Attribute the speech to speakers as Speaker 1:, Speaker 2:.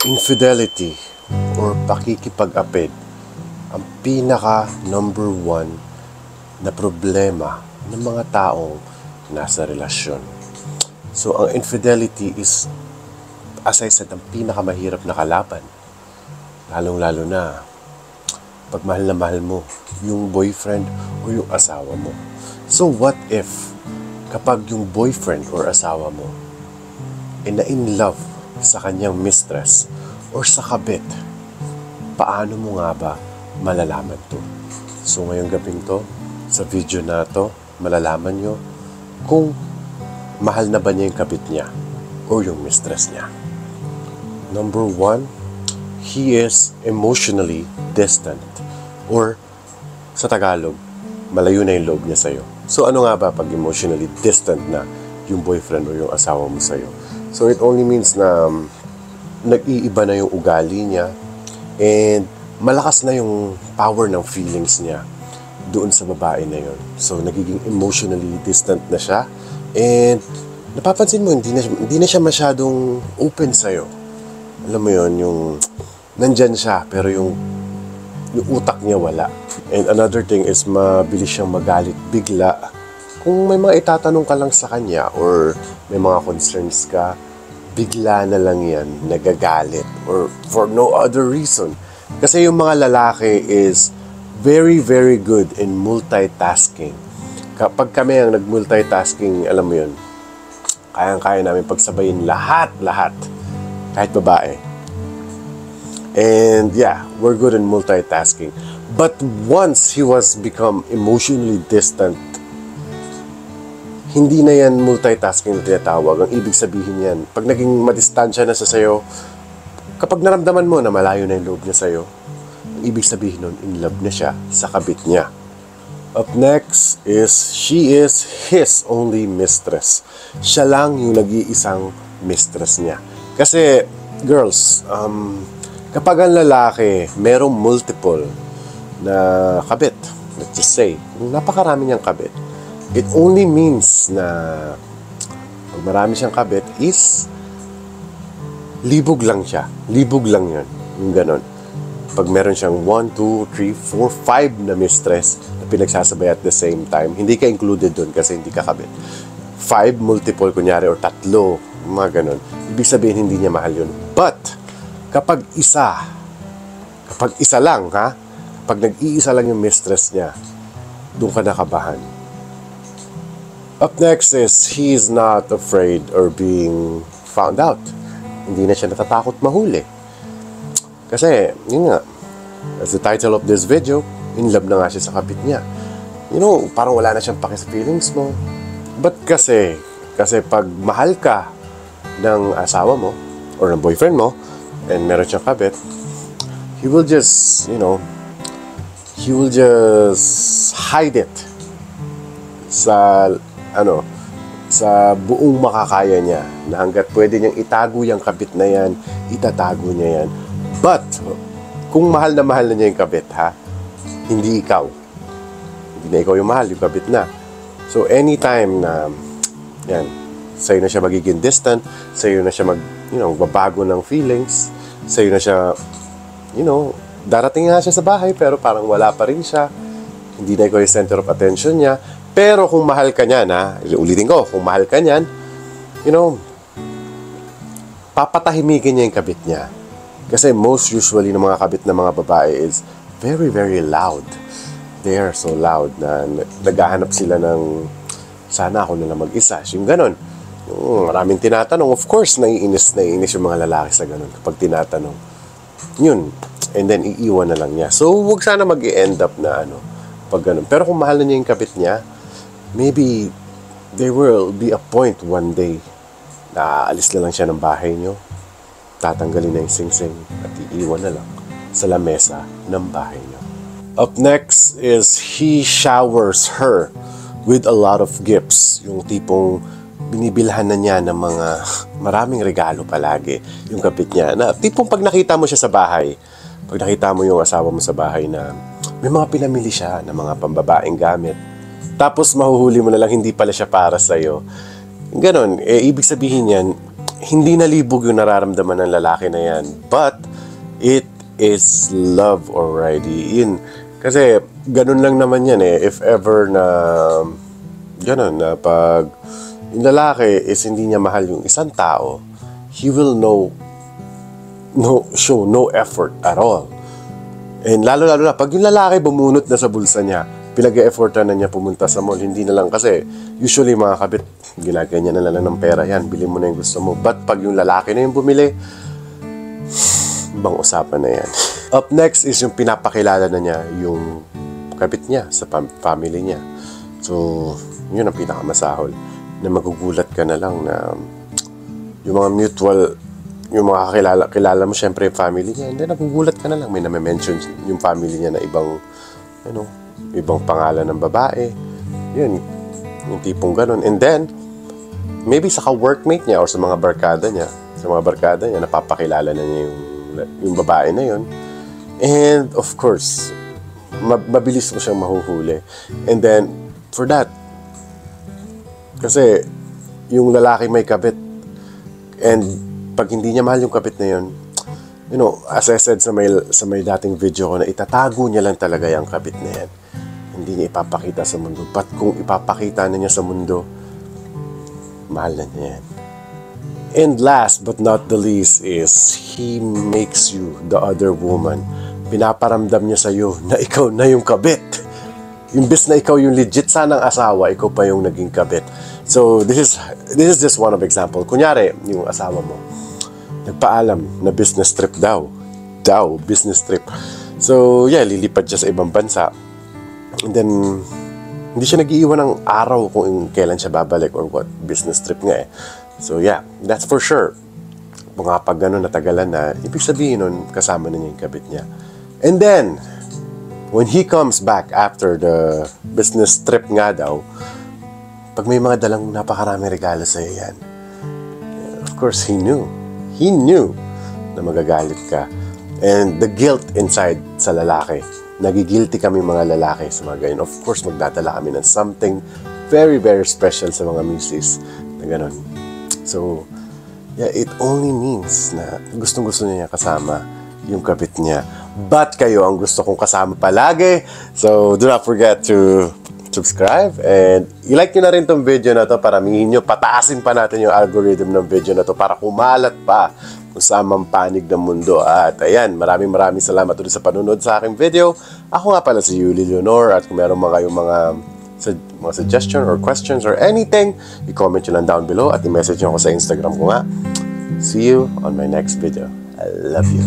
Speaker 1: Infidelity or pakikipag-apid ang pinaka number one na problema ng mga taong nasa relasyon. So, ang infidelity is, as I said, ang pinakamahirap na kalaban. Lalong-lalo na pag mahal na mahal mo yung boyfriend o yung asawa mo. So, what if kapag yung boyfriend or asawa mo na in love sa kanyang mistress or sa kabit, paano mo nga ba malalaman to? So ngayong gabing to, sa video na to, malalaman nyo kung mahal na ba niya yung kabit niya or yung mistress niya. Number one, he is emotionally distant, or sa Tagalog, malayo na yung loob niya sa'yo. So ano nga ba pag emotionally distant na yung boyfriend o yung asawa mo sa'yo? So it only means na nag-iiba na yung ugali niya and malakas na yung power ng feelings niya doon sa babae na yun. So nagiging emotionally distant na siya and napapansin mo hindi na siya masyadong open sa'yo. Alam mo yun, yung nandyan siya pero yung utak niya wala. And another thing is mabilis siyang magalit bigla. Kung may mga itatanong ka lang sa kanya or may mga concerns ka, bigla na lang yan nagagalit or for no other reason. Kasi yung mga lalaki is very, very good in multitasking. Kapag kami ang nag-multitasking, alam mo yun, kayang-kaya namin pagsabayin lahat. Kahit babae. And yeah, we're good in multitasking. But once he was become emotionally distant, hindi na yan multitasking na tinatawag. Ang ibig sabihin yan, pag naging madistansya na sa sayo, kapag naramdaman mo na malayo na yung loob niya sa'yo, ang ibig sabihin nun, in love na siya sa kabit niya. Up next is, she is his only mistress. Siya lang yung nag-iisang mistress niya. Kasi, girls, kapag ang lalaki, merong multiple na kabit, let's just say, napakarami niyang kabit, it only means na pag marami siyang kabit is libog lang siya. Libog lang yun. Yung ganon. Pag meron siyang 1, 2, 3, 4, 5 na mistress na pinagsasabay at the same time, hindi ka included dun kasi hindi ka kabit. 5 multiple, kunyari, or 3, mga ganon. Ibig sabihin, hindi niya mahal yun. But, kapag isa lang, ha? Pag nag-iisa lang yung mistress niya, doon ka nakabahan. Up next is, he is not afraid or being found out. Hindi na siya natatakot mahuli. Kasi, yun nga, as the title of this video, in love na nga siya sa kabit niya. You know, parang wala na siyang paki sa feelings mo. But kasi pag mahal ka ng asawa mo, or ng boyfriend mo, and meron siyang kabit, he will just, he will just hide it sa buong makakaya niya, na hanggat pwede niyang itago yung kabit na yan, itatago niya yan. But, kung mahal na niya yung kabit, ha? Hindi ikaw. Hindi na ikaw yung mahal, yung kabit na. So, anytime na, yan, sa'yo na siya magiging distant, sa'yo na siya magbabago ng feelings, sa'yo na siya, darating nga siya sa bahay, pero parang wala pa rin siya. Hindi na ikaw yung center of attention niya. Pero kung mahal ka niyan, ulitin ko, kung mahal ka niyan, papatahimikin niya yung kabit niya. Kasi most usually ng mga kabit ng mga babae is very, very loud. They are so loud na naghahanap sila ng sana ako na lang mag-isa. Yung ganon. Maraming tinatanong. Of course, naiinis yung mga lalaki sa ganon kapag tinatanong. Yun. And then, iiwan na lang niya. So, huwag sana mag-i-end up na pag ganon. Pero kung mahal na niya yung kabit niya, maybe there will be a point one day na aalis na lang siya ng bahay niyo, tatanggalin na yung sing-sing at iiwan na lang sa lamesa ng bahay niyo. Up next is, he showers her with a lot of gifts. Yung tipong binibilhan na niya ng mga maraming regalo palagi yung kapit niya. Na tipong pag nakita mo siya sa bahay, pag nakita mo yung asawa mo sa bahay na may mga pinamili siya na mga pambabaeng gamit, tapos mahuhuli mo na lang hindi pala siya para sa'yo. Ganon, ibig sabihin yan, hindi nalibog yung nararamdaman ng lalaki na yan. But, it is love already. Kasi, ganun lang naman yan eh. If ever na, ganun, na pag yung lalaki is hindi niya mahal yung isang tao, he will show no effort at all. And lalo na, pag yung lalaki bumunot na sa bulsa niya, pinag-e-effortan na niya pumunta sa mall, hindi na lang kasi, usually mga kabit, ginaganyan na lang ng pera yan, bili mo na yung gusto mo. But pag yung lalaki na yung bumili, ibang usapan na yan. Up next is yung pinapakilala na niya yung kabit niya sa family niya. So, yun ang pinakamasahol. Na magugulat ka na lang na yung mga mutual, yung mga kilala mo syempre yung family niya, and then nagugulat ka na lang, may na-mention yung family niya na ibang pangalan ng babae, yun, yung tipong ganun. And then maybe sa ka-workmate niya or sa mga barkada niya napapakilala na niya yung babae na yun. And of course, mabilis mo siyang mahuhuli. And then for that, kasi yung lalaki may kabit, and pag hindi niya mahal yung kabit na yun, as I said sa may dating video ko, na itatago niya lang talaga yung kabit na yan. Hindi niya ipapakita sa mundo. But kung ipapakita na niya sa mundo, mahal na niya yan. And last but not the least is, he makes you the other woman. Pinaparamdam niya sa'yo na ikaw na yung kabit. Imbes na ikaw yung legit sanang asawa, ikaw pa yung naging kabit. So, this is just one of example. Kunyari, yung asawa mo, nagpaalam na business trip daw, business trip. So, yeah, lilipad siya sa ibang bansa. And then, hindi siya nag-iiwan ng araw kung kailan siya babalik or what, business trip nga eh. So, yeah, that's for sure. Mga pag gano'n natagalan na, ibig sabihin nun, kasama na niya yung kabit niya. And then, when he comes back after the business trip nga daw, pag may mga dalang napakaraming regalo sa'yo yan, of course, he knew na magagalit ka. And the guilt inside sa lalaki, nagigilty kami mga lalaki sa mga ganyan. Of course, magdadala kami ng something very, very special sa mga misis na gano'n. So, yeah, it only means na gustong-gusto niya kasama yung kabit niya. But kayo ang gusto kong kasama palagi. So, do not forget to subscribe and i-like nyo na rin tong video na to para mihin nyo, pataasin pa natin yung algorithm ng video na to para kumalat pa kung saan mang panig ng mundo. At ayan, maraming salamat ulit sa panunod sa aking video. Ako nga pala si Yuli Leonor, at kung meron mga kayong mga suggestion or questions or anything, i-comment nyo lang down below at i-message nyo ako sa Instagram ko nga. See you on my next video. I love you.